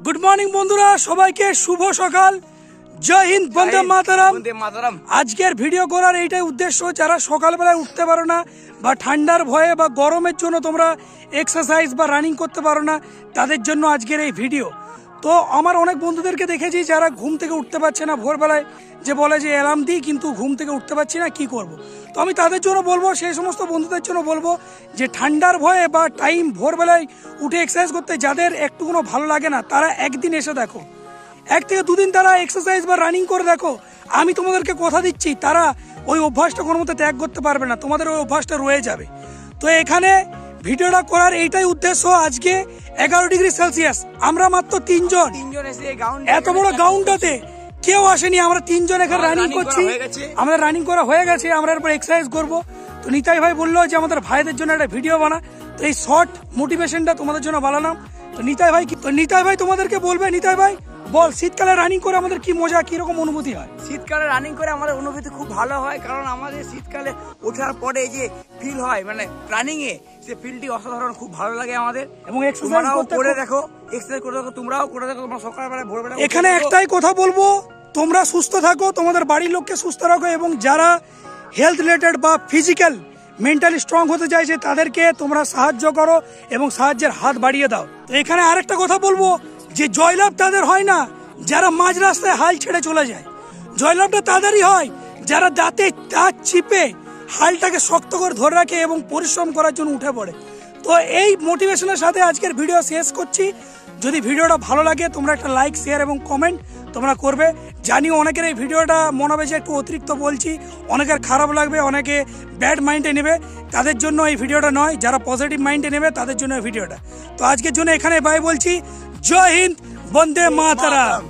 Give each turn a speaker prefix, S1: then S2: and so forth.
S1: Good morning বন্ধুরা, সবাইকে শুভ সকাল। জয় হিন্দ, বন্দে মাতরম। আজকের ভিডিও করার এইটাই উদ্দেশ্য, যারা সকালবেলায় উঠতে পারো না বা ঠান্ডার ভয়ে বা গরমের জন্য তোমরা এক্সারসাইজ বা রানিং করতে পারো না, তাদের জন্য আজকের এই ভিডিও। তো আমার অনেক বন্ধুদেরকে দেখেছি যারা ঘুম থেকে উঠতে পারছে না ভোরবেলায়, যে বলে যে অ্যালার্ম দিই কিন্তু ঘুম থেকে উঠতে পারছি না, কি করব। তো আমি তাদের জন্য বলবো, সেই সমস্ত বন্ধুদের জন্য বলবো যে ঠান্ডার ভয়ে বা টাইম ভোরবেলায় উঠে এক্সারসাইজ করতে যাদের একটুকুনো ভালো লাগে না, তারা একদিন এসে দেখো, 1 থেকে 2 দিন তারা এক্সারসাইজ বা রানিং করে দেখো। আমি তোমাদেরকে কথা দিচ্ছি, তারা ওই অভ্যাসটা কোনো মতে ত্যাগ করতে পারবে না, তোমাদের ওই অভ্যাসটা রয়ে যাবে। তো এখানে ভিডিওটা করার এইটাই উদ্দেশ্য। আজকে 11 ডিগ্রি সেলসিয়াস, আমরা মাত্র 3 জন, এত বড় গ্রাউন্ডটাতে কেউ আসেনি, আমরা 3 জন এখানে রানিং করছি। আমাদের রানিং করা হয়ে গেছে, আমরা এরপর এক্সারসাইজ করবো। তো নিতাই ভাই বললো যে আমাদের ভাইদের জন্য একটা ভিডিও বানা, তো এই শর্ট মোটিভেশনটা তোমাদের জন্য বানালাম। তো নিতাই ভাই তোমাদেরকে বলবে। নিতাই ভাই বল, শীতকালে রানিং করে আমাদের কি মজা, কি রকম অনুভূতি হয়?
S2: শীতকালে রানিং করে আমাদের অনুভূতি খুব ভালো হয়, কারণ আমাদের শীতকালে ওঠার পরে যে ফিল হয় মানে রানিং এ, সে ফিলটি অসাধারণ, খুব ভালো লাগে আমাদের। এবং এক্সারসাইজ করে দেখো, এক্সারসাইজ করে দেখো, তোমরাও করে দেখো, তোমরা সকালবেলা ভোরবেলা।
S1: এখানে একটাই কথা বলবো, তোমরা সুস্থ থাকো, তোমাদের বাড়ির লোককে সুস্থ রাখো, এবং যারা হেলথ রিলেটেড বা ফিজিক্যাল মেন্টালি স্ট্রং হতে চাইছে তাদেরকে তোমরা সাহায্য করো এবং সাহায্যের হাত বাড়িয়ে দাও। তো এখানে আরেকটা কথা বলবো, যে জয়লাভ তাদের হয় না যারা মাঝ রাস্তায় হাল ছেড়ে চলে যায়, জয়লাভটা তাদেরই হয় যারা দাঁতে দাঁত চিপে হালটাকে শক্ত করে ধরে রাখে এবং পরিশ্রম করার জন্য উঠে পড়ে। তো এই মোটিভেশনের সাথে আজকের ভিডিও শেষ করছি। যদি ভিডিওটা ভালো লাগে তোমরা একটা লাইক, শেয়ার এবং কমেন্ট তোমরা করবে। জানিও অনেকের এই ভিডিওটা মনে হবে যে একটু অতিরিক্ত বলছি, অনেকের খারাপ লাগবে, অনেকে ব্যাড মাইন্ডে নেবে, তাদের জন্য এই ভিডিওটা নয়। যারা পজিটিভ মাইন্ডে নেবে তাদের জন্য এই ভিডিওটা। তো আজকের জন্য এখানে বাই বলছি। জয় হিন্দ, বন্দে মাতরম।